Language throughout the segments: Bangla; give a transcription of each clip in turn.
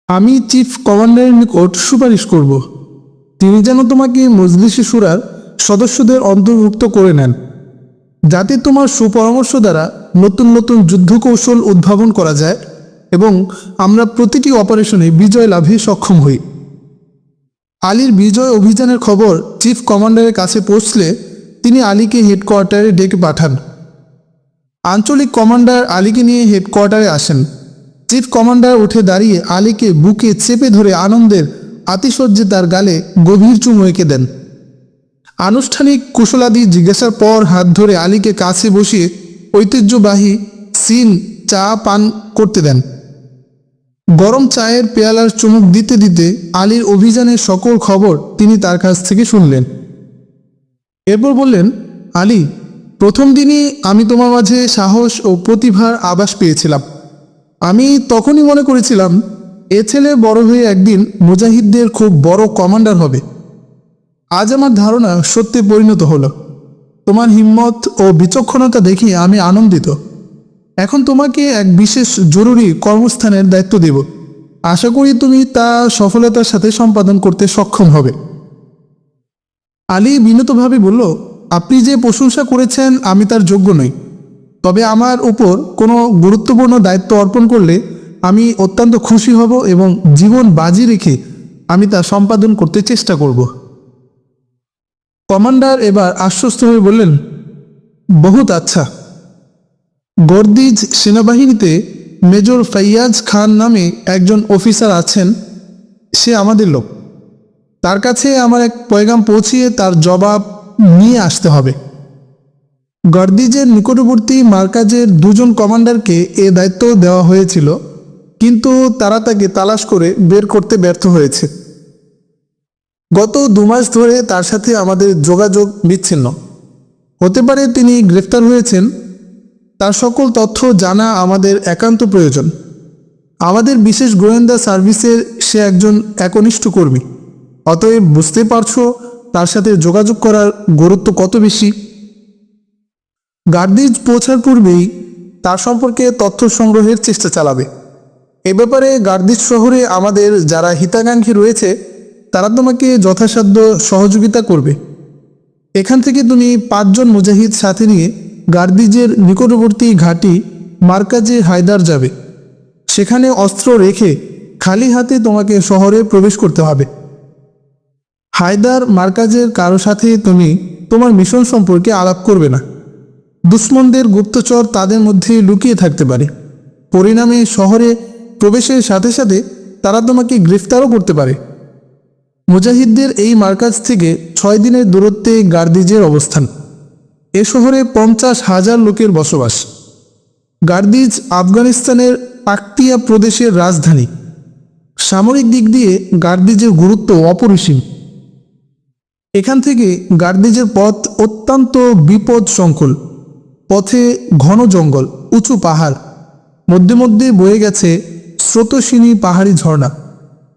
আমি চিফ কমান্ডারের নিকট সুপারিশ করব, তিনি যেন তোমাকে মজলিসে শুরার সদস্যদের অন্তর্ভুক্ত করে নেন, যাতে তোমার সুপরামর্শ দ্বারা নতুন নতুন যুদ্ধকৌশল উদ্ভাবন করা যায় এবং আমরা প্রতিটি অপারেশনে বিজয় লাভে সক্ষম হই। আলীর বিজয় অভিযানের খবর চিফ কমান্ডারের কাছে পৌঁছলে তিনি আলীকে হেডকোয়ার্টারে ডেকে পাঠান। আঞ্চলিক কমান্ডার আলীকে নিয়ে হেডকোয়ার্টারে আসেন। চিফ কমান্ডার উঠে দাঁড়িয়ে আলীকে বুকে চেপে ধরে আনন্দের আতিশয্যে তার গালে গভীর চুমু এঁকে দেন। আনুষ্ঠানিক কুশলাদি জিজ্ঞাসার পর হাত ধরে আলীকে কাছে বসিয়ে ঐতিহ্যবাহী সিন চা পান করতে দেন। গরম চায়ের পেয়ালার চুমুক দিতে দিতে আলীর অভিযানের সকল খবর তিনি তার কাছ থেকে শুনলেন। এরপর বললেন, আলী, প্রথম দিনই আমি তোমার মাঝে সাহস ও প্রতিভার আভাস পেয়েছিলাম। আমি তখনই মনে করেছিলাম এ ছেলে বড় হয়ে একদিন মুজাহিদদের খুব বড় কমান্ডার হবে। আজ আমার ধারণা সত্যে পরিণত হলো। তোমার হিম্মত ও বিচক্ষণতা দেখে আমি আনন্দিত। এখন তোমাকে এক বিশেষ জরুরি কর্মস্থানের দায়িত্ব দেব। আশা করি তুমি তা সফলতার সাথে সম্পাদন করতে সক্ষম হবে। আলী বিনীতভাবে বলল, আপনি যে প্রশংসা করেছেন আমি তার যোগ্য নই, তবে আমার উপর কোনো গুরুত্বপূর্ণ দায়িত্ব অর্পণ করলে আমি অত্যন্ত খুশি হব এবং জীবন বাজি রেখে আমি তা সম্পাদন করতে চেষ্টা করব। কমান্ডার এবার আশ্বস্ত হয়ে বললেন, বহুত আচ্ছা। গর্দিজ সেনাবাহিনীতে মেজর ফাইয়াজ খান নামে একজন অফিসার আছেন, সে আমাদের লোক। তার কাছে আমার এক পয়গাম পৌঁছিয়ে তার জবাব নিয়ে আসতে হবে। গর্দিজের নিকটবর্তী মার্কাজের দুজন কমান্ডারকে এ দায়িত্ব দেওয়া হয়েছিল, কিন্তু তারা তাকে তালাশ করে বের করতে ব্যর্থ হয়েছে। গত 2 মাস ধরে তার সাথে আমাদের যোগাযোগ বিচ্ছিন্ন। হতে পারে তিনি গ্রেফতার হয়েছেন। তার সকল তথ্য জানা আমাদের একান্ত প্রয়োজন। আমাদের বিশেষ গোয়েন্দা সার্ভিসের সে একজন একনিষ্ঠ কর্মী। অতএব বুঝতে পারছো তার সাথে যোগাযোগ করার গুরুত্ব কত বেশি। গার্দিজ পৌঁছার পূর্বেই তার সম্পর্কে তথ্য সংগ্রহের চেষ্টা চালাবে। এ ব্যাপারে গার্দিজ শহরে আমাদের যারা হিতাকাঙ্ক্ষী রয়েছে তারা তোমাকে যথাসাধ্য সহযোগিতা করবে। এখান থেকে তুমি 5 জন মুজাহিদ সাথে নিয়ে গার্দিজের নিকটবর্তী ঘাঁটি মার্কাজে হায়দার যাবে। সেখানে অস্ত্র রেখে খালি হাতে তোমাকে শহরে প্রবেশ করতে হবে। হায়দার মার্কাজের কারো সাথে তুমি তোমার মিশন সম্পর্কে আলাপ করবে না। দুশ্মনদের গুপ্তচর তাদের মধ্যে লুকিয়ে থাকতে পারে। পরিণামে শহরে প্রবেশের সাথে সাথে তারা তোমাকে গ্রেফতারও করতে পারে। মুজাহিদদের এই মার্কাজ থেকে 6 দিনের দূরত্বে গার্দিজের অবস্থান। এ শহরে 50,000 লোকের বসবাস। গার্দিজ আফগানিস্তানের পাকতিয়া প্রদেশের রাজধানী। সামরিক দিক দিয়ে গার্দিজের গুরুত্ব অপরিসীম। এখান থেকে গার্দিজের পথ অত্যন্ত বিপদ সংকুল। পথে ঘন জঙ্গল, উঁচু পাহাড়, মধ্যে মধ্যে বয়ে গেছে স্রোতস্বিনী পাহাড়ি ঝর্ণা।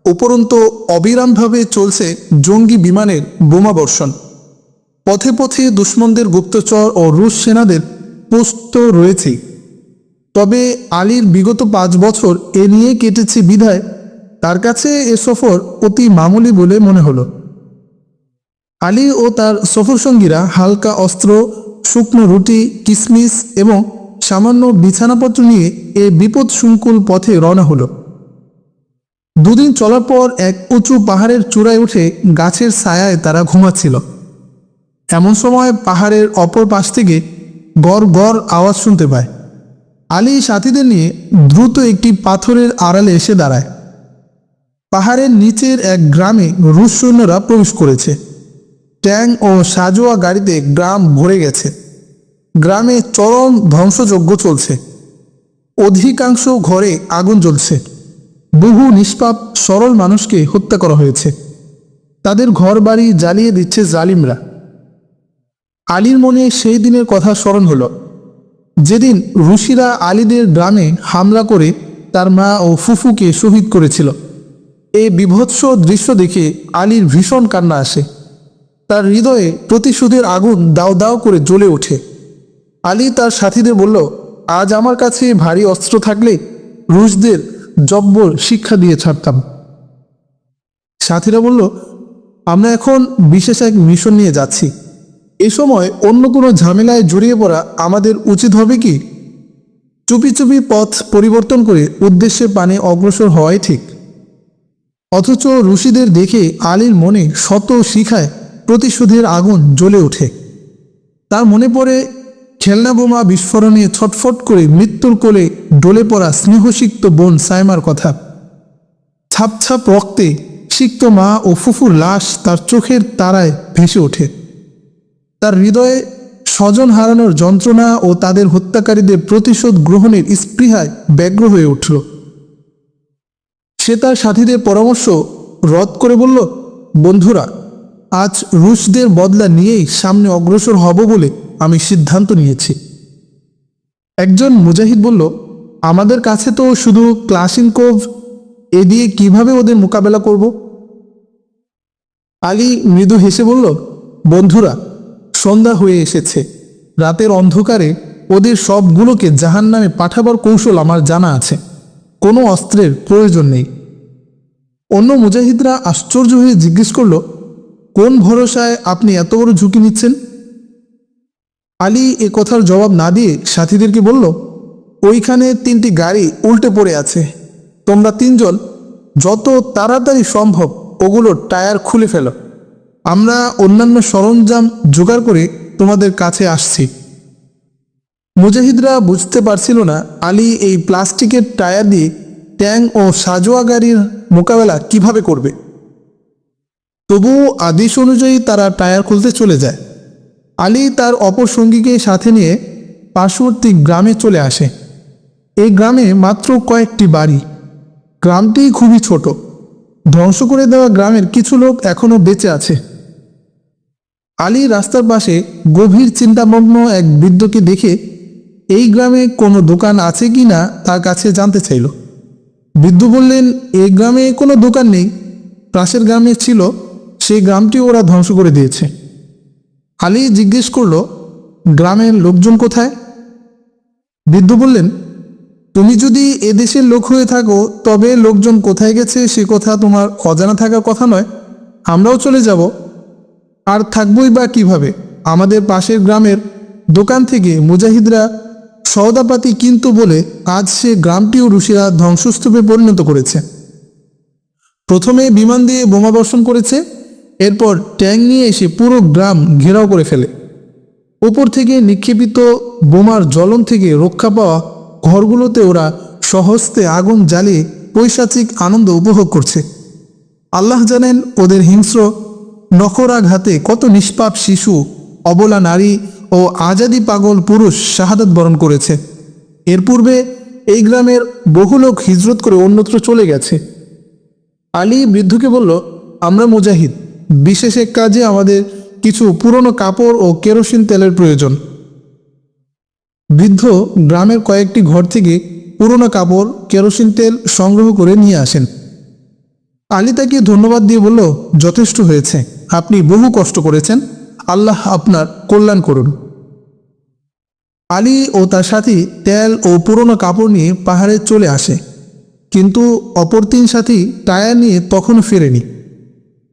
উপরন্তু অবিরামভাবে চলছে জঙ্গি বিমানের বোমাবর্ষণ। পথে পথে দুশ্মনদের গুপ্তচর ও রুশ সেনাদের পোস্ত রয়েছেই। তবে আলীর বিগত 5 বছর এ নিয়ে কেটেছে বিধায় তার কাছে এ সফর অতি মামুলি বলে মনে হলো। আলী ও তার সফরসঙ্গীরা হালকা অস্ত্র, শুকনো রুটি, কিশমিশ এবং সামান্য বিছানাপত্র নিয়ে এ বিপদ সংকুল পথে রওনা হলো। 2 দিন চলার পর এক উঁচু পাহাড়ের চূড়ায় উঠে গাছের ছায়ায় তারা ঘুমাচ্ছিল। এমন সময় পাহাড়ের অপর পাশ থেকে গড় গড় আওয়াজ শুনতে পায়। আলী সাথীদের নিয়ে দ্রুত একটি পাথরের আড়ালে এসে দাঁড়ায়। পাহাড়ের নিচের এক গ্রামে রুশ সৈন্যরা প্রবেশ করেছে। ট্যাঙ্ক ও সাজোয়া গাড়িতে গ্রাম ভরে গেছে। গ্রামে চরম ধ্বংসযজ্ঞ চলছে। অধিকাংশ ঘরে আগুন জ্বলছে। বহু নিষ্পাপ সরল মানুষকে হত্যা করা হয়েছে। তাদের ঘর বাড়ি জ্বালিয়ে দিচ্ছে জালিমরা। আলীর মনে সেই দিনের কথা স্মরণ হলো, যেদিন রুশিরা আলীদের গ্রামে হামলা করে তার মা ও ফুফুকে শহীদ করেছিল। এই বিভৎস দৃশ্য দেখে আলীর ভীষণ কান্না আসে। তার হৃদয়ে প্রতিশোধের আগুন দাও দাও করে জ্বলে ওঠে। আলী তার সাথীদের বলল, আজ আমার কাছে ভারী অস্ত্র থাকলে রুশদের জব্বর শিক্ষা দিয়ে ছাড়তাম। সাথীরা বলল, আমরা এখন বিশেষ এক মিশন নিয়ে যাচ্ছি। এ সময় অন্য কোনো ঝামেলায় জড়িয়ে পড়া আমাদের উচিত হবে কি? চুপি চুপি পথ পরিবর্তন করে উদ্দেশ্যে পানে অগ্রসর হওয়াই ঠিক। অথচ রশিদের দেখে আলীর মনে শত শিখায় প্রতিশোধের আগুন জ্বলে ওঠে। তার মনে পড়ে খেলনা বোমা বিস্ফোরণে ছটফট করে মৃত্যুর কোলে ডলে পড়া স্নেহসিক্ত বোন সাইমার কথা। ছাপ ছাপ রক্তে সিক্ত মা ও ফুফুর লাশ তার চোখের তারায় ভেসে ওঠে। তার হৃদয়ে স্বজন হারানোর যন্ত্রণা ও তাদের হত্যাকারীদের প্রতিশোধ গ্রহণের স্পৃহায় ব্যগ্র হয়ে উঠল। সে তার সাথীদের পরামর্শ রদ করে বলল, বন্ধুরা, আজ রুশদের বদলা নিয়েই সামনে অগ্রসর হব বলে আমি সিদ্ধান্ত নিয়েছি। একজন মুজাহিদ বলল, আমাদের কাছে তো শুধু ক্লাশিনকোভ, এ দিয়ে কিভাবে ওদের মোকাবেলা করব? আলী মৃদু হেসে বলল, বন্ধুরা, সন্ধ্যা হয়ে এসেছে। রাতের অন্ধকারে ওদের সবগুলোকে জাহান্নামে পাঠাবার কৌশল আমার জানা আছে। কোনো অস্ত্রের প্রয়োজন নেই। অন্য মুজাহিদরা আশ্চর্য হয়ে জিজ্ঞেস করল, কোন ভরসায় আপনি এত বড় ঝুঁকি নিচ্ছেন? আলী এ কথার জবাব না দিয়ে সাথীদেরকে বলল, ওইখানে 3টি গাড়ি উল্টে পড়ে আছে। তোমরা 3 জন যত তাড়াতাড়ি সম্ভব ওগুলোর টায়ার খুলে ফেলো। আমরা অন্যান্য সরঞ্জাম জোগাড় করে তোমাদের কাছে আসছি। মুজাহিদরা বুঝতে পারছিল না আলী এই প্লাস্টিকের টায়ার দিয়ে ট্যাঙ্ক ও সাজোয়া গাড়ির মোকাবেলা কিভাবে করবে। তবুও আদেশ অনুযায়ী তারা টায়ার খুলতে চলে যায়। আলী তার অপর সঙ্গীকে সাথে নিয়ে পার্শ্ববর্তী গ্রামে চলে আসে। এই গ্রামে মাত্র কয়েকটি বাড়ি। গ্রামটি খুবই ছোট। ধ্বংস করে দেওয়া গ্রামের কিছু লোক এখনও বেঁচে আছে। আলী রাস্তার পাশে গভীর চিন্তামগ্ন এক বৃদ্ধকে দেখে এই গ্রামে কোনো দোকান আছে কি না তার কাছে জানতে চাইল। বৃদ্ধ বললেন, এই গ্রামে কোনো দোকান নেই। পাশের গ্রামে ছিল, সেই গ্রামটি ওরা ধ্বংস করে দিয়েছে। আলী জিজ্ঞেস করল, গ্রামের লোকজন কোথায়? বৃদ্ধ বললেন, তুমি যদি এদেশের লোক হয়ে থাকো তবে লোকজন কোথায় গেছে সে কথা তোমার অজানা থাকার কথা নয়। আমরাও চলে যাব, আর থাকবই বা কিভাবে? আমাদের পাশের গ্রামের দোকান থেকে মুজাহিদরা সওদাপাতি কিনতো বলে আজ সে গ্রামটিও রুশিরা ধ্বংসস্তূপে পরিণত করেছে। প্রথমে বিমান দিয়ে বোমা বর্ষণ করেছে, এরপর ট্যাঙ্ক নিয়ে এসে পুরো গ্রাম ঘেরাও করে ফেলে। ওপর থেকে নিক্ষেপিত বোমার জ্বলন থেকে রক্ষা পাওয়া ঘরগুলোতে ওরা সহস্তে আগুন জ্বালিয়ে পৈশাচিক আনন্দ উপভোগ করছে। আল্লাহ জানেন ওদের হিংস্র নখরাঘাতে কত নিষ্পাপ শিশু, অবলা নারী ও আজাদি পাগল পুরুষ শাহাদাত বরণ করেছে। এর পূর্বে এই গ্রামের বহু লোক হিজরত করে অন্যত্র চলে গেছে। আলী বৃদ্ধকে বলল, আমরা মুজাহিদ, বিশেষ এক কাজে আমাদের কিছু পুরনো কাপড় ও কেরোসিন তেলের প্রয়োজন। বৃদ্ধ গ্রামের কয়েকটি ঘর থেকে পুরনো কাপড়, কেরোসিন তেল সংগ্রহ করে নিয়ে আসেন। আলী তাকে ধন্যবাদ দিয়ে বলল, যথেষ্ট হয়েছে, আপনি বহু কষ্ট করেছেন, আল্লাহ আপনার কল্যাণ করুন। আলী ও তার সাথী তেল ও পুরনো কাপড় নিয়ে পাহাড়ে চলে আসে, কিন্তু অপর 3 সাথী টায়ার নিয়ে তখনও ফেরেনি।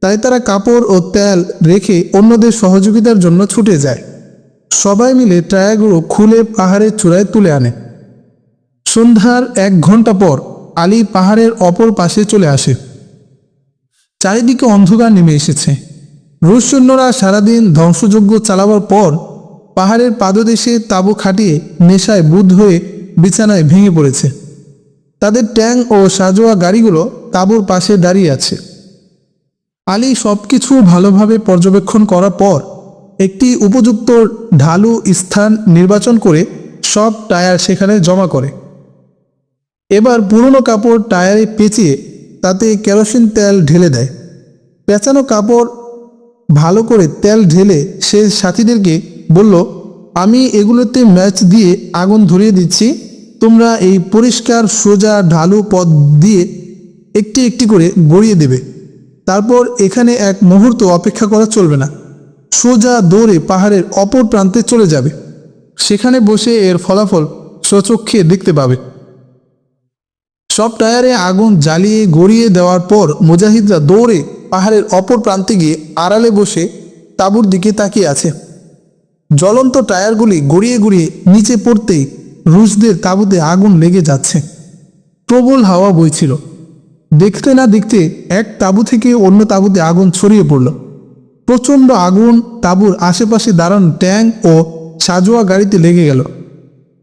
তাই তারা কাপড় ও তেল রেখে অন্যদের সহযোগিতার জন্য ছুটে যায়। সবাই মিলে টায়ারগুলো খুলে পাহাড়ের চূড়ায় তুলে আনে। সন্ধ্যার 1 ঘন্টা পর আলী পাহাড়ের অপর পাশে চলে আসে। চারিদিকে অন্ধকার নেমে এসেছে। রুশ সৈন্যরা সারাদিন ধ্বংসযজ্ঞ চালাবার পর পাহাড়ের পাদদেশে তাঁবু খাটিয়ে নেশায় বুঁদ হয়ে বিছানায় ভেঙে পড়েছে। তাদের ট্যাঙ্ক ও সাজোয়া গাড়িগুলো তাঁবুর পাশে দাঁড়িয়ে আছে। আলী সবকিছু ভালোভাবে পর্যবেক্ষণ করার পর একটি উপযুক্ত ঢালু স্থান নির্বাচন করে সব টায়ার সেখানে জমা করে। এবার পুরনো কাপড় টায়ারে পেঁচিয়ে তাতে কেরোসিন তেল ঢেলে দেয়। পেঁচানো কাপড় ভালো করে তেল ঢেলে সে সাথীদেরকে বলল, আমি এগুলোতে ম্যাচ দিয়ে আগুন ধরিয়ে দিচ্ছি। তোমরা এই পরিষ্কার সোজা ঢালু পথ দিয়ে একটি একটি করে গড়িয়ে দেবে। তারপর এখানে 1 মুহূর্ত অপেক্ষা করা চলবে না। সোজা দৌড়ে পাহাড়ের অপর প্রান্তে চলে যাবে। সেখানে বসে এর ফলাফল স্বচক্ষে দেখতে পাবে। সব টায়ারে আগুন জ্বালিয়ে গড়িয়ে দেওয়ার পর মুজাহিদরা দৌড়ে পাহাড়ের অপর প্রান্তে গিয়ে আড়ালে বসে তাঁবুর দিকে তাকিয়ে আছে। জ্বলন্ত টায়ারগুলি গড়িয়ে গড়িয়ে নিচে পড়তেই রুশদের তাঁবুতে আগুন লেগে যাচ্ছে। প্রবল হাওয়া বইছিল। দেখতে না দেখতে এক তাঁবু থেকে অন্য তাঁবুতে আগুন ছড়িয়ে পড়ল। প্রচণ্ড আগুন তাঁবুর আশেপাশে দাঁড়ানো ট্যাঙ্ক ও সাজোয়া গাড়িতে লেগে গেল।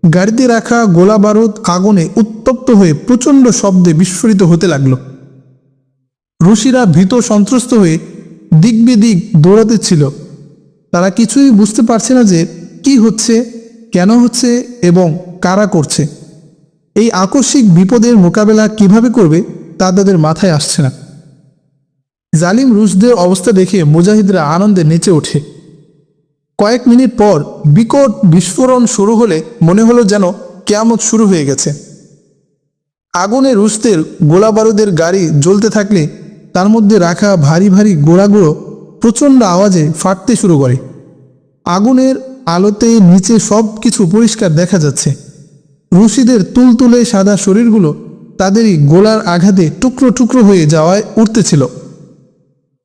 গাড়িতে রাখা গোলা বারুদ আগুনে উত্তপ্ত হয়ে প্রচণ্ড শব্দে বিস্ফোরিত হতে লাগল। রুশিরা ভীত সন্ত্রস্ত হয়ে দিক বিদিক দৌড়াতে ছিল। তারা কিছুই বুঝতে পারছে না যে কি হচ্ছে, কেন হচ্ছে এবং কারা করছে। এই আকস্মিক বিপদের মোকাবেলা কিভাবে করবে তা তাদের মাথায় আসছে না। জালিম রুশদের অবস্থা দেখে মুজাহিদরা আনন্দে নেচে ওঠে। কয়েক মিনিট পর বিকট বিস্ফোরণ শুরু হলে মনে হলো যেন কিয়ামত শুরু হয়ে গেছে। আগুনে রুশদের গোলা বারুদের গাড়ি জ্বলতে থাকলে তার মধ্যে রাখা ভারী ভারী গোড়াগুলো প্রচণ্ড আওয়াজে ফাটতে শুরু করে। আগুনের আলোতে নিচে সব কিছু পরিষ্কার দেখা যাচ্ছে। রুশিদের তুলতুলে সাদা শরীরগুলো তাদেরই গোলার আঘাতে টুকরো টুকরো হয়ে যাওয়ায় উঠতেছিল।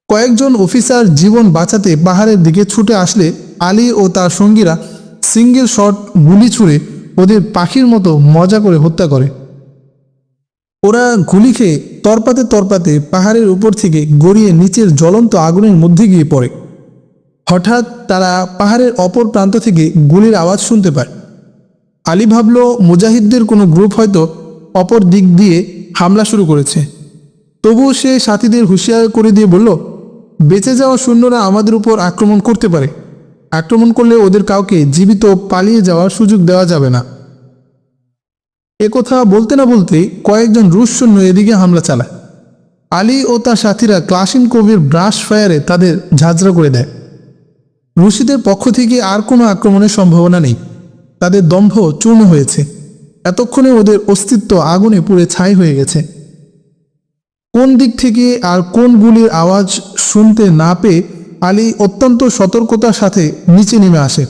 কয়েকজন অফিসার জীবন বাঁচাতে পাহাড়ের দিকে ছুটে আসলে আলী ও তার সঙ্গীরা সিঙ্গেল শট গুলি ছুঁড়ে ওদের পাখির মতো মজা করে হত্যা করে। ওরা গুলি খেয়ে তরপাতে তরপাতে পাহাড়ের উপর থেকে গড়িয়ে নিচের জ্বলন্ত আগুনের মধ্যে গিয়ে পড়ে। হঠাৎ তারা পাহাড়ের অপর প্রান্ত থেকে গুলির আওয়াজ শুনতে পায়। আলী ভাবল মুজাহিদদের কোনো গ্রুপ হয়তো অপর দিক দিয়ে হামলা শুরু করেছে। তবুও সে সাথীদের হুঁশিয়ার করে দিয়ে বলল, বেঁচে যাওয়া সৈন্যরা আমাদের উপর আক্রমণ করতে পারে। আক্রমণ করলে ওদের কাউকে জীবিত পালিয়ে যাওয়ার সুযোগ দেওয়া যাবে না। একথা বলতে না বলতেই কয়েকজন রুশ সৈন্য এদিকে হামলা চালায়। আলী ও তার সাথীরা ক্লাশিনকোভের ব্রাশ ফায়ারে তাদের ঝাঁঝরা করে দেয়। রুশিদের পক্ষ থেকে আর কোনো আক্রমণের সম্ভাবনা নেই। তাদের দম্ভ চূর্ণ হয়েছে। এতক্ষণে ওদের অস্তিত্ব আগুনে পুড়ে ছাই হয়ে গেছে। কোন দিক থেকে আর কোন গুলির আওয়াজ শুনতে না পেয়ে আলী অত্যন্ত সতর্কতার সাথে নিচে নেমে আসে।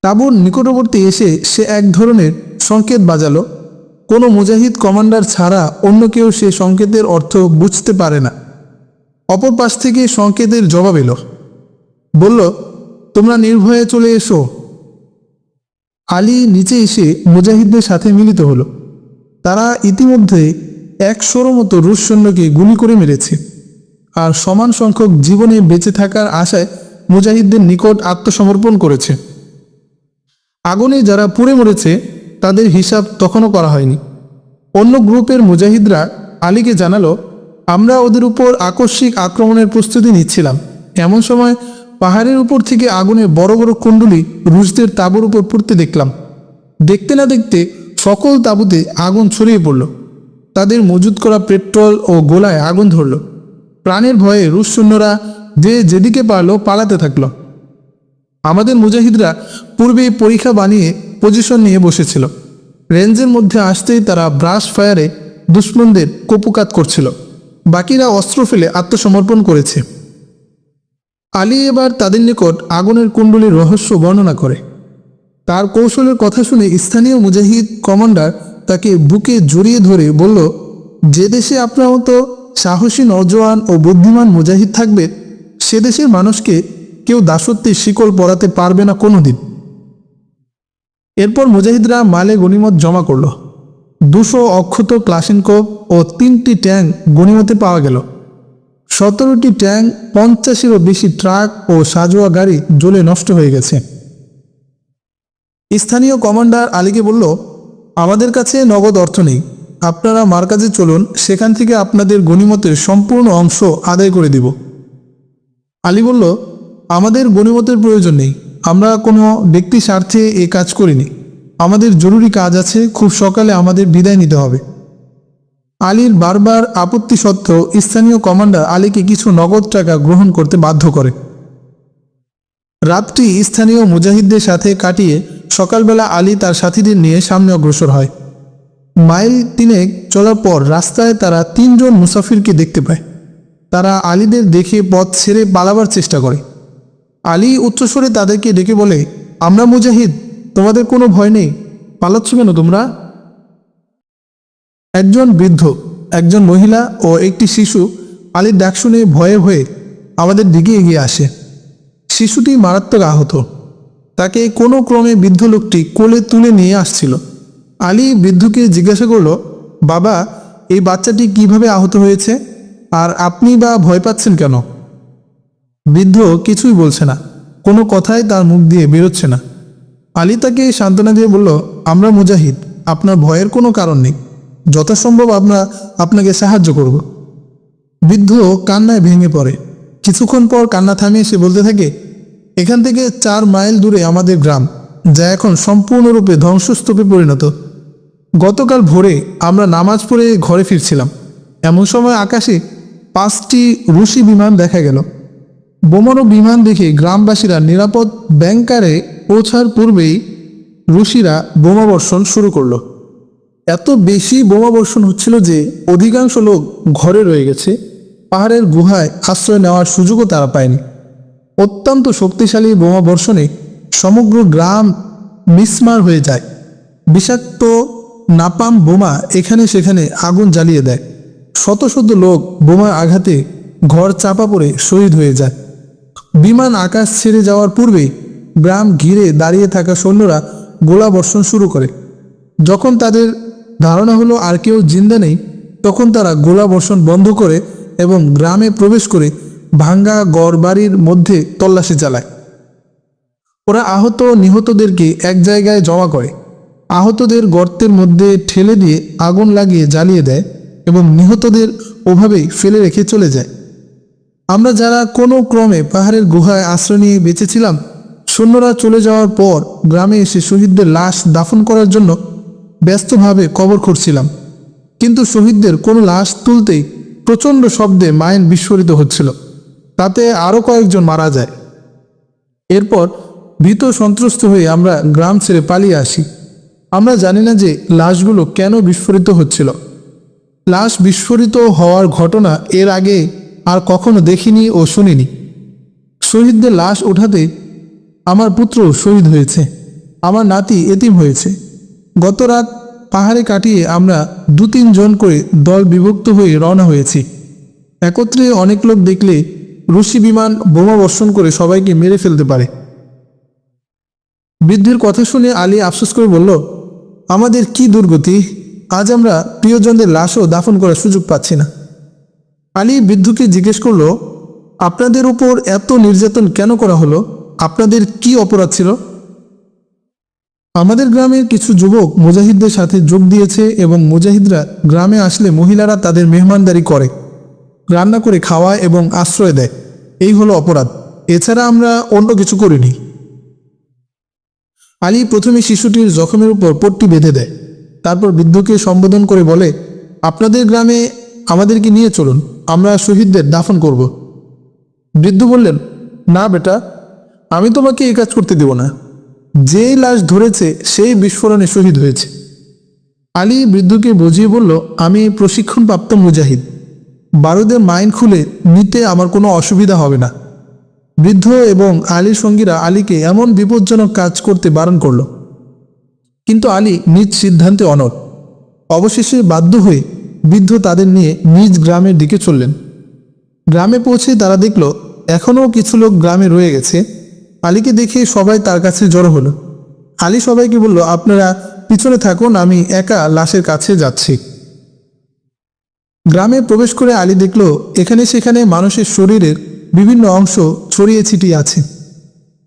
তাঁবুর নিকটবর্তী এসে সে এক ধরনের সংকেত বাজালো। কোনো মুজাহিদ কমান্ডার ছাড়া অন্য কেউ সে সংকেতের অর্থ বুঝতে পারে না। অপর পাশ থেকে সংকেতের জবাব এলো, বলল, তোমরা নির্ভয়ে চলে এসো। আলী নিচে এসে মুজাহিদদের সাথে মিলিত হলো। তারা ইতিমধ্যে 100 মতো রুশ সৈন্যকে গুলি করে মেরেছে আর সমান সংখ্যক জীবনে বেঁচে থাকার আশায় মুজাহিদদের নিকট আত্মসমর্পণ করেছে। আগুনে যারা পুড়ে মরেছে তাদের হিসাব তখনও করা হয়নি। অন্য গ্রুপের মুজাহিদরা আলীকে জানালো, আমরা ওদের উপর আকস্মিক আক্রমণের প্রস্তুতি নিচ্ছিলাম। এমন সময় পাহাড়ের উপর থেকে আগুনের বড় বড় কুণ্ডুলি রুশদের তাঁবুর উপর পড়তে দেখলাম। দেখতে না দেখতে সকল তাঁবুতে আগুন ছড়িয়ে পড়ল। তাদের মজুত করা পেট্রোল ও গোলায় আগুন ধরল। প্রাণের ভয়ে রুশ সৈন্যরা যে যেদিকে পারল পালাতে থাকল। আমাদের মুজাহিদরা পূর্বেই পরীক্ষা বানিয়ে পজিশন নিয়ে বসেছিল। রেঞ্জের মধ্যে আসতেই তারা ব্রাশ ফায়ারে দুশ্মনদের কপুকাত করছিল। বাকিরা অস্ত্র ফেলে আত্মসমর্পণ করেছে। আলী এবার তাদের নিকট আগুনের কুণ্ডলীর রহস্য বর্ণনা করে। তার কৌশলের কথা শুনে স্থানীয় মুজাহিদ কমান্ডার তাকে বুকে জড়িয়ে ধরে বলল, যে দেশে আপনার মতো সাহসী নওজোয়ান ও বুদ্ধিমান মুজাহিদ থাকবে সে দেশের মানুষকে কেউ দাসত্বের শিকল পরাতে পারবে না কোনোদিন। এরপর মুজাহিদরা মালে গনিমত জমা করল। 200 অক্ষত ক্লাশিনকোভ ও 3টি ট্যাঙ্ক গনিমতে পাওয়া গেল। 17টি ট্যাঙ্ক, 50-এরও বেশি ট্রাক ও সাজোয়া গাড়ি জ্বলে নষ্ট হয়ে গেছে। স্থানীয় কমান্ডার আলীকে বলল, আমাদের কাছে নগদ অর্থ নেই, আপনারা মার্কাজে চলুন, সেখান থেকে আপনাদের গনিমতের সম্পূর্ণ অংশ আদায় করে দিব। আলী বলল, আমাদের গনিমতের প্রয়োজন নেই, আমরা কোনো ব্যক্তি স্বার্থে এ কাজ করিনি। আমাদের জরুরি কাজ আছে, খুব সকালে আমাদের বিদায় নিতে হবে। আলীর বারবার আপত্তি সত্ত্বেও স্থানীয় কমান্ডার আলীকে কিছু নগদ টাকা গ্রহণ করতে বাধ্য করে। রাতটি স্থানীয় মুজাহিদদের সাথে কাটিয়ে সকালবেলা আলী তার সাথীদের নিয়ে সামনে অগ্রসর হয়। মাইল 3 চলার পর রাস্তায় তারা 3 জন মুসাফিরকে দেখতে পায়। তারা আলীদের দেখে পথ ছেড়ে পালাবার চেষ্টা করে। আলী উচ্চস্বরে তাদেরকে ডেকে বলে, আমরা মুজাহিদ, তোমাদের কোনো ভয় নেই, পালাচ্ছ কেন তোমরা? একজন বৃদ্ধ, একজন মহিলা ও একটি শিশু আলীর ডাক শুনে ভয়ে ভয়ে আমাদের দিকে এগিয়ে আসে। শিশুটি মারাত্মক আহত। তাকে কোনো ক্রমে বৃদ্ধ লোকটি কোলে তুলে নিয়ে আসছিল। আলী বৃদ্ধকে জিজ্ঞাসা করল, বাবা, এই বাচ্চাটি কিভাবে আহত হয়েছে, আর আপনি বা ভয় পাচ্ছেন কেন? বৃদ্ধ কিছুই বলছে না, কোনো কথাই তার মুখ দিয়ে বেরোচ্ছে না। আলী তাকে সান্ত্বনা দিয়ে বলল, আমরা মুজাহিদ, আপনার ভয়ের কোনো কারণ নেই, যথাসম্ভব আমরা আপনাকে সাহায্য করব। বৃদ্ধ কান্নায় ভেঙে পড়ে। কিছুক্ষণ পর কান্না থামিয়ে সে বলতে থাকে, এখান থেকে 4 মাইল দূরে আমাদের গ্রাম, যা এখন সম্পূর্ণরূপে ধ্বংসস্তূপে পরিণত। গতকাল ভোরে আমরা নামাজ পড়ে ঘরে ফিরছিলাম, এমন সময় আকাশে 5টি রুশি বিমান দেখা গেল। বোমারু বিমান দেখে গ্রামবাসীরা নিরাপদ ব্যাংকারে পৌঁছার পূর্বেই রুশিরা বোমাবর্ষণ শুরু করলো। এত বেশি বোমাবর্ষণ হচ্ছিল যে অধিকাংশ লোক ঘরে রয়ে গেছে, পাহাড়ের গুহায় আশ্রয় নেওয়ার সুযোগও তারা পায়নি। অত্যন্ত শক্তিশালী বোমাবর্ষণে সমগ্র গ্রাম মিসমার হয়ে যায়। বিষাক্ত নাপাম বোমা এখানে সেখানে আগুন জ্বালিয়ে দেয়। শত শত লোক বোমার আঘাতে ঘর চাপা পড়ে শহীদ হয়ে যায়। বিমান আকাশ ছেড়ে যাওয়ার পূর্বেই গ্রাম ঘিরে দাঁড়িয়ে থাকা সৈন্যরা গোলা বর্ষণ শুরু করে। যখন তাদের ধারণা হলো আর কেউ জিন্দা নেই, তখন তারা গোলা বর্ষণ বন্ধ করে এবং গ্রামে প্রবেশ করে ভাঙ্গা ঘরবাড়ির মধ্যে তল্লাশি চালায়। ওরা আহত নিহতদেরকে এক জায়গায় জমা করে, আহতদের গর্তের মধ্যে ঠেলে দিয়ে আগুন লাগিয়ে জ্বালিয়ে দেয় এবং নিহতদের ওভাবেই ফেলে রেখে চলে যায়। আমরা যারা কোনো ক্রমে পাহাড়ের গুহায় আশ্রয় নিয়ে বেঁচেছিলাম, সৈন্যরা চলে যাওয়ার পর গ্রামে এসে শহীদদের লাশ দাফন করার জন্য ব্যস্তভাবে কবর খুঁড়ছিলাম। কিন্তু শহীদদের কোনো লাশ তুলতেই প্রচণ্ড শব্দে মাইন বিস্ফোরিত হচ্ছিল। তাতে আরও কয়েকজন মারা যায়। এরপর ভীত সন্ত্রস্ত হয়ে আমরা গ্রাম ছেড়ে পালিয়ে আসি। আমরা জানি না যে লাশগুলো কেন বিস্ফোরিত হচ্ছিল। লাশ বিস্ফোরিত হওয়ার ঘটনা এর আগে আর কখনো দেখিনি ও শুনিনি। শহীদদের লাশ ওঠাতে আমার পুত্র শহীদ হয়েছে, আমার নাতি এতিম হয়েছে। গত রাত পাহাড়ে কাটিয়ে আমরা 2-3 জন করে দল বিভক্ত হয়ে রওনা হয়েছি। একত্রে অনেক লোক দেখলে রুশি বিমান বোমা বর্ষণ করে সবাইকে মেরে ফেলতে পারে। বৃদ্ধের কথা শুনে আলী আফসোস করে বলল, আমাদের কি দুর্গতি, আজ আমরা প্রিয়জনদের লাশও দাফন করার সুযোগ পাচ্ছি না। আলী বৃদ্ধকে জিজ্ঞেস করল, আপনাদের উপর এত নির্যাতন কেন করা হলো? আপনাদের কি অপরাধ ছিল? আমাদের গ্রামের কিছু যুবক মুজাহিদদের সাথে যোগ দিয়েছে এবং মুজাহিদরা গ্রামে আসলে মহিলারা তাদের মেহমানদারি করে, রান্না করে খাওয়ায় এবং আশ্রয় দেয়। এই হলো অপরাধ, এছাড়া আমরা অন্য কিছু করিনি। আলী প্রথমে শিশুটির জখমের উপর পট্টি বেঁধে দেয়, তারপর বৃদ্ধকে সম্বোধন করে বলে, আপনাদের গ্রামে আমাদেরকে নিয়ে চলুন, আমরা শহীদদের দাফন করব। বৃদ্ধ বললেন, না বেটা, আমি তোমাকে এই কাজ করতে দেব না। যেই লাশ ধরেছে সেই বিস্ফোরণে শহীদ হয়েছে। আলী বৃদ্ধকে বুঝিয়ে বলল, আমি প্রশিক্ষণপ্রাপ্ত মুজাহিদ, বারুদের মাইন খুলে নিতে আমার কোনো অসুবিধা হবে না। বৃদ্ধ এবং আলীর সঙ্গীরা আলীকে এমন বিপজ্জনক কাজ করতে বারণ করল, কিন্তু আলী নিজ সিদ্ধান্তে অনড়। অবশেষে বাধ্য হয়ে বৃদ্ধ তাদের নিয়ে নিজ গ্রামের দিকে চললেন। গ্রামে পৌঁছে তারা দেখল এখনও কিছু লোক গ্রামে রয়ে গেছে। আলীকে দেখে সবাই তার কাছে জড়ো হলো। আলী সবাইকে বলল, আপনারা পিছনে থাকুন, আমি একা লাশের কাছে যাচ্ছি। গ্রামে প্রবেশ করে আলী দেখল এখানে সেখানে মানুষের শরীরের বিভিন্ন অংশ ছড়িয়ে ছিটিয়ে আছে।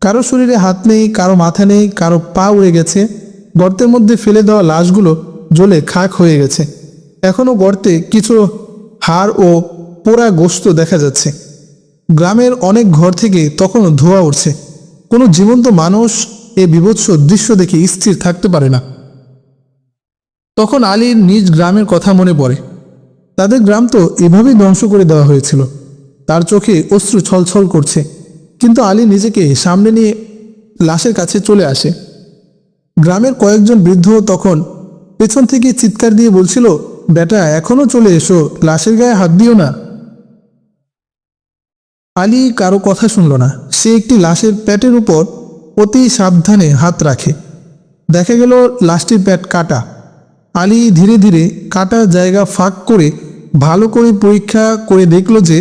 কারো শরীরে হাত নেই, কারো মাথা নেই, কারো পা উড়ে গেছে। গর্তের মধ্যে ফেলে দেওয়া লাশগুলো জ্বলে খাক হয়ে গেছে। এখনও গর্তে কিছু হাড় ও পোড়া গোশত দেখা যাচ্ছে। গ্রামের অনেক ঘর থেকে তখনও ধোঁয়া উঠছে। কোনো জীবন্ত মানুষ এ বীভৎস দৃশ্য দেখে স্থির থাকতে পারে না। তখন আলীর নিজ গ্রামের কথা মনে পড়ে। তাদের গ্রাম তো এভাবেই ধ্বংস করে দেওয়া হয়েছিল। তার চোখে অশ্রু ছলছল করছে, কিন্তু আলী নিজেকে সামনে নিয়ে লাশের কাছে চলে আসে। গ্রামের কয়েকজন বৃদ্ধ তখন পেছন থেকে চিৎকার দিয়ে বলছিল, বেটা, এখনো চলে এসো, লাশের গায়ে হাত দিও না। আলী কারো কথা শুনল না। সে একটি লাশের পেটের উপর অতি সাবধানে হাত রাখে। দেখা গেল লাশটির পেট কাটা। আলী ধীরে ধীরে কাটা জায়গা ফাঁক করে ভালো করে পরীক্ষা করে দেখল যে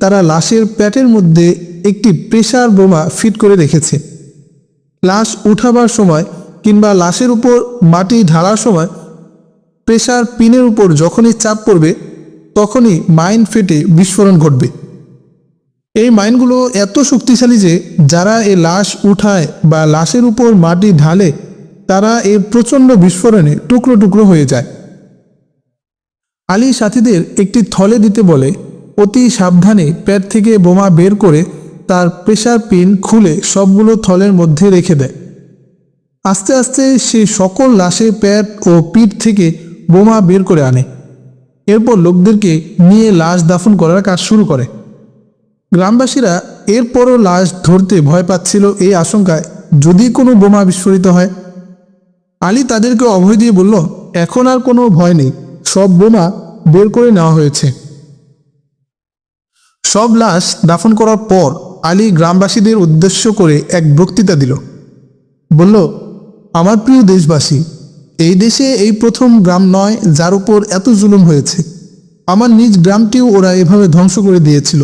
তারা লাশের পেটের মধ্যে একটি প্রেসার বোমা ফিট করে রেখেছে। লাশ উঠাবার সময় কিংবা লাশের উপর মাটি ঢালার সময় প্রেসার পিনের উপর যখনই চাপ পড়বে তখনই মাইন ফেটে বিস্ফোরণ ঘটবে। এই মাইনগুলো এত শক্তিশালী যে যারা এই লাশ উঠায় বা লাশের উপর মাটি ঢালে তারা এর প্রচণ্ড বিস্ফোরণে টুকরো টুকরো হয়ে যায়। আলী সাথীদের একটি থলে দিতে বলে অতি সাবধানে পেট থেকে বোমা বের করে তার প্রেসার পিন খুলে সবগুলো থলের মধ্যে রেখে দেয়। আস্তে আস্তে সে সকল লাশের পেট ও পিঠ থেকে বোমা বের করে আনে। এরপর লোকদেরকে নিয়ে লাশ দাফন করার কাজ শুরু করে। গ্রামবাসীরা এরপরও লাশ ধরতে ভয় পাচ্ছিল এই আশঙ্কায় যদি কোনো বোমা বিস্ফোরিত হয়। আলী তাদেরকে অভয় দিয়ে বলল, এখন আর কোনো ভয় নেই, সব বোমা বের করে নেওয়া হয়েছে। সব লাশ দাফন করার পর আলী গ্রামবাসীদের উদ্দেশ্য করে এক বক্তৃতা দিল। বলল, আমার প্রিয় দেশবাসী, এই দেশে এই প্রথম গ্রাম নয় যার উপর এত জুলুম হয়েছে। আমার নিজ গ্রামটিও ওরা এভাবে ধ্বংস করে দিয়েছিল।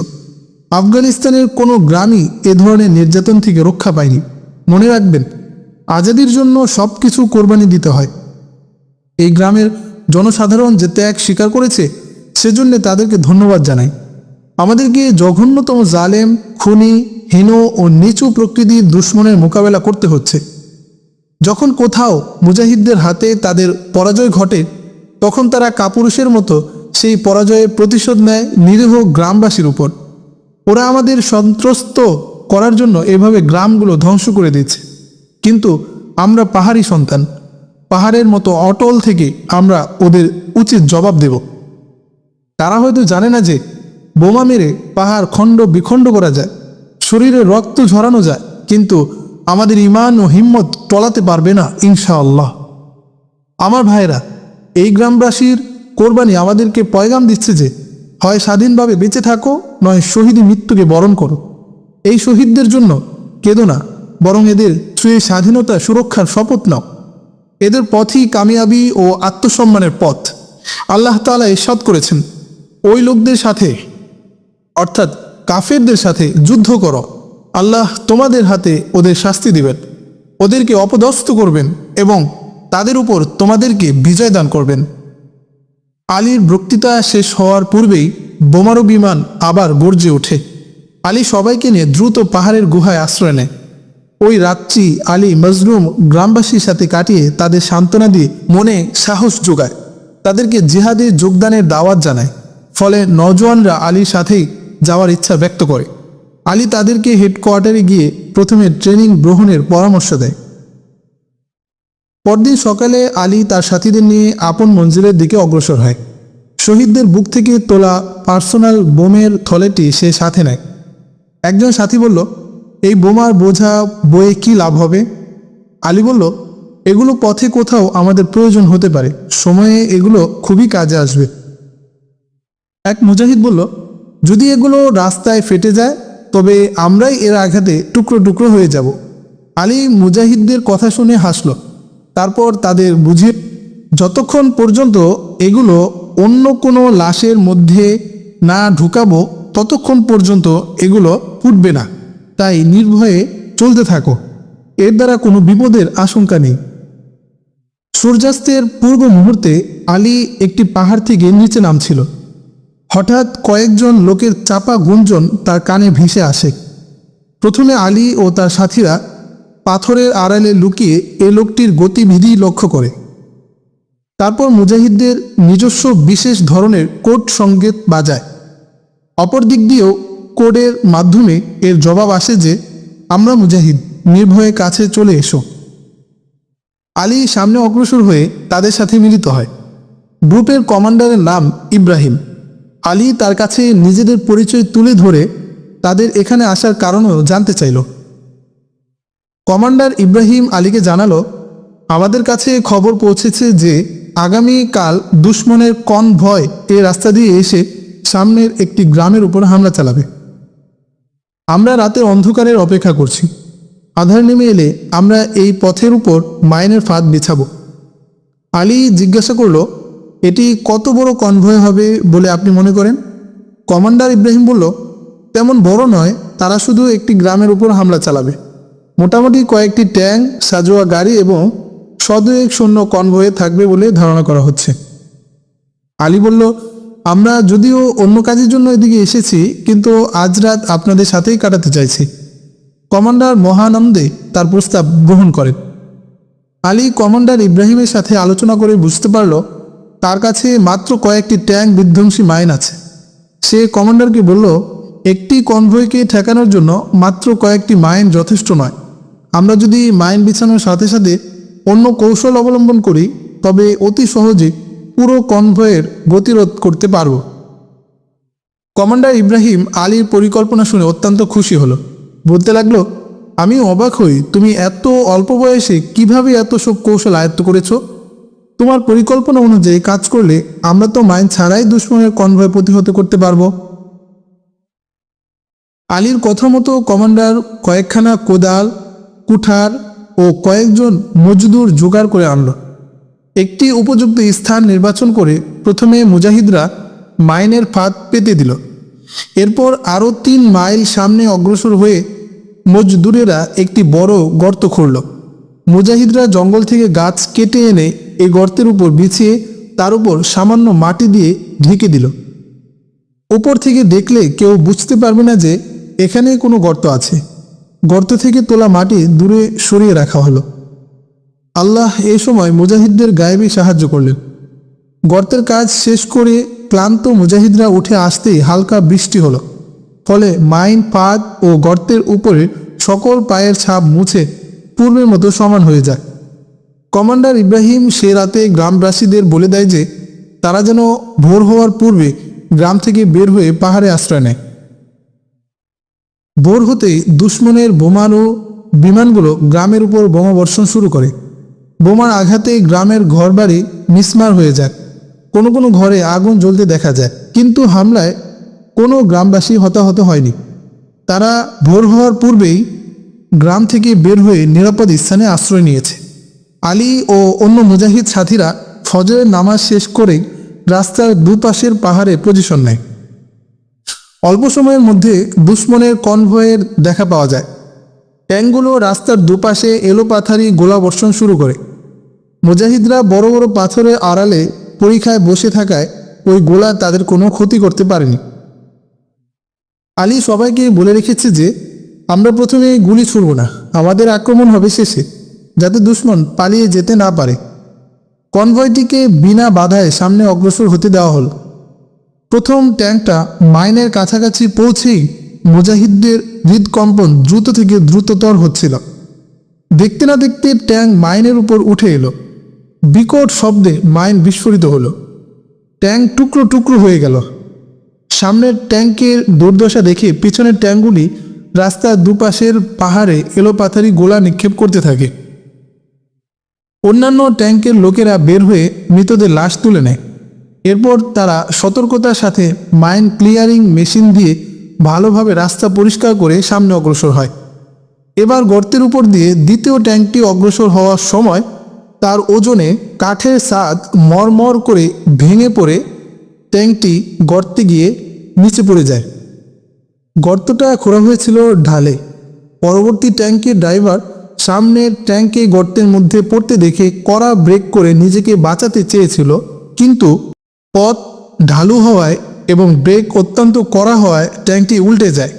আফগানিস্তানের কোনো গ্রামই এ ধরনের নির্যাতন থেকে রক্ষা পায়নি। মনে রাখবেন, আজাদির জন্য সব কিছু কোরবানি দিতে হয়। এই গ্রামের জনসাধারণ যে ত্যাগ স্বীকার করেছে সেজন্য তাদেরকে ধন্যবাদ জানাই। আমাদেরকে জঘন্যতম জালেম, খুনি, হীন ও নিচু প্রকৃতির দুশ্মনের মোকাবেলা করতে হচ্ছে। যখন কোথাও মুজাহিদদের হাতে তাদের পরাজয় ঘটে তখন তারা কাপুরুষের মতো সেই পরাজয়ের প্রতিশোধ নেয় নিরীহ গ্রামবাসীর উপর। ওরা আমাদের সন্ত্রস্ত করার জন্য এভাবে গ্রামগুলো ধ্বংস করে দিচ্ছে, কিন্তু আমরা পাহাড়ি সন্তান, পাহাড়ের মতো অটল থেকে আমরা ওদের উচিত জবাব দেব। তারা হয়তো জানে না যে বোমা মেরে পাহাড় খণ্ড বিখণ্ড করা যায়, শরীরে রক্ত ঝরানো যায়, কিন্তু আমাদের ঈমান ও হিম্মত টলাতে পারবে না ইনশাআল্লাহ। আমার ভাইরা, এই গ্রামবাসীর কোরবানি আমাদেরকে পয়গাম দিচ্ছে যে হয় স্বাধীনভাবে বেঁচে থাকো, নয় শহীদি মৃত্যুকে বরণ করো। এই শহীদদের জন্য কেঁদো না, বরং এদের ছুঁয়ে স্বাধীনতা সুরক্ষার শপথ নাও। এদের পথই কামিয়াবি ও আত্মসম্মানের পথ। আল্লাহ তাআলা ইরশাদ করেছেন, ওই লোকদের সাথে অর্থাৎ কাফেরদের সাথে যুদ্ধ করো, আল্লাহ তোমাদের হাতে ওদের শাস্তি দিবেন, ওদেরকে অপদস্থ করবেন এবং তাদের উপর তোমাদেরকে বিজয় দান করবেন। আলীর বক্তৃতা শেষ হওয়ার পূর্বেই বোমারু বিমান আবার গর্জে ওঠে। আলী সবাইকে নিয়ে দ্রুত পাহাড়ের গুহায় আশ্রয় নেয়। ওই রাত্রি আলী মজলুম গ্রামবাসীর সাথে কাটিয়ে তাদের সান্ত্বনা দিয়ে মনে সাহস যোগায়, তাদেরকে জিহাদে যোগদানের দাওয়াত জানায়। ফলে নওজোয়ানরা আলীর সাথেই যাওয়ার ইচ্ছা ব্যক্ত করে। আলী তাদেরকে হেডকোয়ার্টারে গিয়ে প্রথমে ট্রেনিং গ্রহণের পরামর্শ দেয়। পরদিন সকালে আলী তার সাথীদের নিয়ে আপন মঞ্জিলের দিকে অগ্রসর হয়। শহীদদের বুক থেকে তোলা পার্সোনাল বোমের থলেটি সে সাথে নেয়। একজন সাথী বলল, এই বোমার বোঝা বয়ে কি লাভ হবে? আলী বলল, এগুলো পথে কোথাও আমাদের প্রয়োজন হতে পারে, সময়ে এগুলো খুবই কাজে আসবে। এক মুজাহিদ বলল, যদি এগুলো রাস্তায় ফেটে যায় তবে আমরাই এর আঘাতে টুকরো টুকরো হয়ে যাব। আলী মুজাহিদদের কথা শুনে হাসল। তারপর তাদের বুঝিয়ে, যতক্ষণ পর্যন্ত এগুলো অন্য কোনো লাশের মধ্যে না ঢুকাবো ততক্ষণ পর্যন্ত এগুলো ফুটবে না, তাই নির্ভয়ে চলতে থাকো, এর দ্বারা কোনো বিপদের আশঙ্কা নেই। সূর্যাস্তের পূর্ব মুহূর্তে আলী একটি পাহাড় থেকে নিচে নামছিল। হঠাৎ কয়েকজন লোকের চাপা গুঞ্জন তার কানে ভেসে আসে। প্রথমে আলী ও তার সাথীরা পাথরের আড়ালে লুকিয়ে এ লোকটির গতিবিধি লক্ষ্য করে। তারপর মুজাহিদদের নিজস্ব বিশেষ ধরনের কোড সংকেত বাজায়। অপর দিক দিয়েও কোডের মাধ্যমে এর জবাব আসে যে, আমরা মুজাহিদ, নির্ভয়ে কাছে চলে এসো। আলী সামনে অগ্রসর হয়ে তাদের সাথে মিলিত হয়। গ্রুপের কমান্ডারের নাম ইব্রাহিম। আলী তার কাছে নিজেদের পরিচয় তুলে ধরে তাদের এখানে আসার কারণও জানতে চাইল। কমান্ডার ইব্রাহিম আলীকে জানালো, আমাদের কাছে খবর পৌঁছেছে যে আগামীকাল দুশমনের কনভয় এই রাস্তা দিয়ে এসে সামনের একটি গ্রামের উপর হামলা চালাবে। আমরা রাতের অন্ধকারের অপেক্ষা করছি। আধার নেমে এলে আমরা এই পথের উপর মাইনের ফাঁদ বিছাবো। আলী জিজ্ঞাসা করল, এটি কত বড় কনভয় হবে বলে আপনি মনে করেন? কমান্ডার ইব্রাহিম বলল, তেমন বড় নয়, তারা শুধু একটি গ্রামের উপর হামলা চালাবে। মোটামুটি কয়েকটি ট্যাঙ্ক, সাজোয়া গাড়ি এবং সদয়েক সৈন্য কনভয়ে থাকবে বলে ধারণা করা হচ্ছে। আলী বলল, আমরা যদিও অন্য কাজের জন্য এদিকে এসেছি, কিন্তু আজ রাত আপনাদের সাথেই কাটাতে চাইছি। কমান্ডার মহানন্দে তার প্রস্তাব গ্রহণ করেন। আলী কমান্ডার ইব্রাহিমের সাথে আলোচনা করে বুঝতে পারল তার কাছে মাত্র কয়েকটি ট্যাঙ্ক বিধ্বংসী মাইন আছে। সে কমান্ডারকে বলল, একটি কনভয়কে ঠেকানোর জন্য মাত্র কয়েকটি মাইন যথেষ্ট নয়। আমরা যদি মাইন বিছানোর সাথে সাথে অন্য কৌশল অবলম্বন করি, তবে অতি সহজে পুরো কনভয়ের গতিরোধ করতে পারব। কমান্ডার ইব্রাহিম আলীর পরিকল্পনা শুনে অত্যন্ত খুশি হলো। বলতে লাগলো, আমি অবাক হই, তুমি এত অল্প বয়সে কিভাবে এত সব কৌশল আয়ত্ত করেছো? তোমার পরিকল্পনা অনুযায়ী কাজ করলে আমরা তো মাইন ছাড়াই দুশমনের কনভয় প্রতিহত করতে পারবো। আলীর কথা মতো কমান্ডার কয়েকখানা কোদাল, কুঠার ও কয়েকজন মজদুর জোগাড় করে আনল। একটি উপযুক্ত স্থান নির্বাচন করে প্রথমে মুজাহিদরা মাইনের ফাঁদ পেতে দিল। এরপর আরও 3 মাইল সামনে অগ্রসর হয়ে মজদুরেরা একটি বড় গর্ত খুঁড়ল। মুজাহিদরা জঙ্গল থেকে গাছ কেটে এনে এই গর্তের উপর বিছিয়ে তার উপর সামান্য মাটি দিয়ে ঢেকে দিল। উপর থেকে দেখলে কেউ বুঝতে পারবে না যে এখানে কোনো গর্ত আছে। গর্ত থেকে তোলা মাটি দূরে সরিয়ে রাখা হলো। আল্লাহ এই সময় মুজাহিদদের গায়েবী সাহায্য করলেন। গর্তের কাজ শেষ করে ক্লান্ত মুজাহিদরা উঠে আসতেই হালকা বৃষ্টি হলো। ফলে মাইন, ফাঁদ ও গর্তের উপরে সকল পায়ের ছাপ মুছে পূর্বের মতো সমান হয়ে যায়। কমান্ডার ইব্রাহিম সে রাতে গ্রামবাসীদের বলে দেয় যে তারা যেন ভোর হওয়ার পূর্বে গ্রাম থেকে বের হয়ে পাহাড়ে আশ্রয় নেয়। ভোর হতেই দুশমনের বোমা ও বিমানগুলো গ্রামের উপর বোমা বর্ষণ শুরু করে। বোমার আঘাতে গ্রামের ঘরবাড়ি মিসমার হয়ে যায়। কোনো কোনো ঘরে আগুন জ্বলতে দেখা যায়, কিন্তু হামলায় কোনো গ্রামবাসী হতাহত হয়নি। তারা ভোর হওয়ার পূর্বেই গ্রাম থেকে বের হয়ে নিরাপদ স্থানে আশ্রয় নিয়েছে। আলী ও অন্য মুজাহিদ সাথীরা ফজরের নামাজ শেষ করে রাস্তার দুপাশের পাহাড়ে পজিশন নেয়। অল্প সময়ের মধ্যে দুশমনের কনভয়ের দেখা পাওয়া যায়। ট্যাঙ্কগুলো রাস্তার দুপাশে এলোপাথারি গোলা বর্ষণ শুরু করে। মুজাহিদরা বড় বড় পাথরের আড়ালে পরীক্ষায় বসে থাকায় ওই গোলা তাদের কোনো ক্ষতি করতে পারেনি। আলী সবাইকে বলে রেখেছে যে আমরা প্রথমে গুলি ছুড়ব না, আমাদের আক্রমণ হবে শেষে, যাতে দুশমন পালিয়ে যেতে না পারে। কনভয়টিকে বিনা বাধায় সামনে অগ্রসর হতে দেওয়া হলো। প্রথম ট্যাঙ্কটা মাইনের কাছাকাছি পৌঁছেই মুজাহিদদের হৃদকম্পন দ্রুত থেকে দ্রুততর হচ্ছিল। দেখতে না দেখতে ট্যাঙ্ক মাইনের উপর উঠে এলো। বিকট শব্দে মাইন বিস্ফোরিত হলো। ট্যাঙ্ক টুকরো টুকরো হয়ে গেল। সামনের ট্যাঙ্কের দুর্দশা দেখে পিছনের ট্যাঙ্কগুলি রাস্তার দুপাশের পাহাড়ে এলোপাথারি গোলা নিক্ষেপ করতে থাকে। অন্যান্য ট্যাঙ্কের লোকেরা বের হয়ে মৃতদের লাশ তুলে নেয়। এরপর তারা সতর্কতার সাথে মাইন ক্লিয়ারিং মেশিন দিয়ে ভালোভাবে রাস্তা পরিষ্কার করে সামনে অগ্রসর হয়। এবার গর্তের উপর দিয়ে দ্বিতীয় ট্যাঙ্কটি অগ্রসর হওয়ার সময় তার ওজনে কাঠের ছাদ মরমর করে ভেঙে পড়ে ট্যাঙ্কটি গর্তে গিয়ে নিচে পড়ে যায়। গর্তটা খোঁড়া হয়েছিল ঢালে। পরবর্তী ট্যাঙ্কের ড্রাইভার সামনের ট্যাঙ্কে গর্তের মধ্যে পড়তে দেখে কড়া ব্রেক করে নিজেকে বাঁচাতে চেয়েছিল, কিন্তু পথ ঢালু হওয়ায় এবং ব্রেক অত্যন্ত কড়া হওয়ায় ট্যাঙ্কটি উল্টে যায়।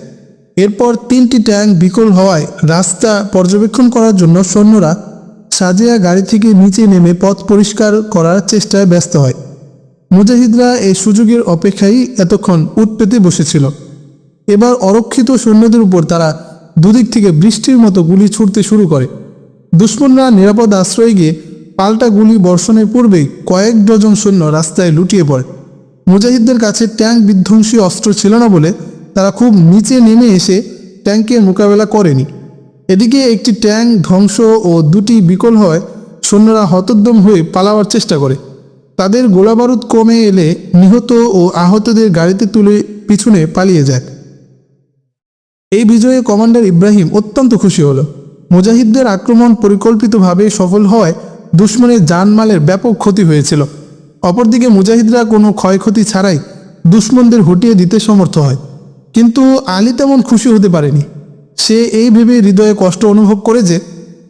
এরপর 3টি ট্যাঙ্ক বিকল হওয়ায় রাস্তা পর্যবেক্ষণ করার জন্য সৈন্যরা সাজিয়া গাড়ি থেকে নিচে নেমে পথ পরিষ্কার করার চেষ্টায় ব্যস্ত হয়। মুজাহিদরা এই সুযোগের অপেক্ষায় এতক্ষণ উঠ পেতে বসেছিল। এবার অরক্ষিত সৈন্যদের উপর তারা দুদিক থেকে বৃষ্টির মতো গুলি ছুড়তে শুরু করে। দুশমনরা নিরাপদ আশ্রয়ে গিয়ে পাল্টা গুলি বর্ষণের পূর্বেই কয়েক ডজন সৈন্য রাস্তায় লুটিয়ে পড়ে। মুজাহিদদের কাছে ট্যাঙ্ক বিধ্বংসী অস্ত্র ছিল না বলে তারা খুব নিচে নেমে এসে ট্যাঙ্কের মোকাবেলা করেনি। এদিকে একটি ট্যাঙ্ক ধ্বংস ও 2টি বিকল হয় সৈন্যরা হতোদ্যম হয়ে পালাবার চেষ্টা করে। তাদের গোলাবারুদ কমে এলে নিহত ও আহতদের গাড়িতে তুলে পিছনে পালিয়ে যায়। এই বিজয়ে কমান্ডার ইব্রাহিম অত্যন্ত খুশি হলো। মুজাহিদদের আক্রমণ পরিকল্পিতভাবে সফল হওয়ায় দুশমনের জানমালের ব্যাপক ক্ষতি হয়েছিল। অপরদিকে মুজাহিদরা কোনো ক্ষয়ক্ষতি ছাড়াই দুশমনদের হটিয়ে দিতে সমর্থ হয়। কিন্তু আলী তেমন খুশি হতে পারেনি। সে এই ভেবে হৃদয়ে কষ্ট অনুভব করে যে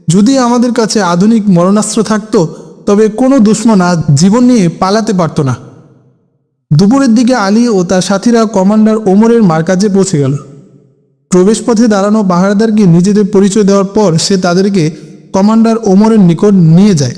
যদি আমাদের কাছে আধুনিক মরণাস্ত্র থাকতো তবে কোনো দুশমন আজ জীবন নিয়ে পালাতে পারত না। দুপুরের দিকে আলী ও তার সাথীরা কমান্ডার ওমরের মারকাজে পৌঁছে গেল। প্রবেশপথে দাঁড়ানো পাহারাদারকে নিজেদের পরিচয় দেওয়ার পর সে তাদেরকে কমান্ডার ওমরের নিকট নিয়ে যায়।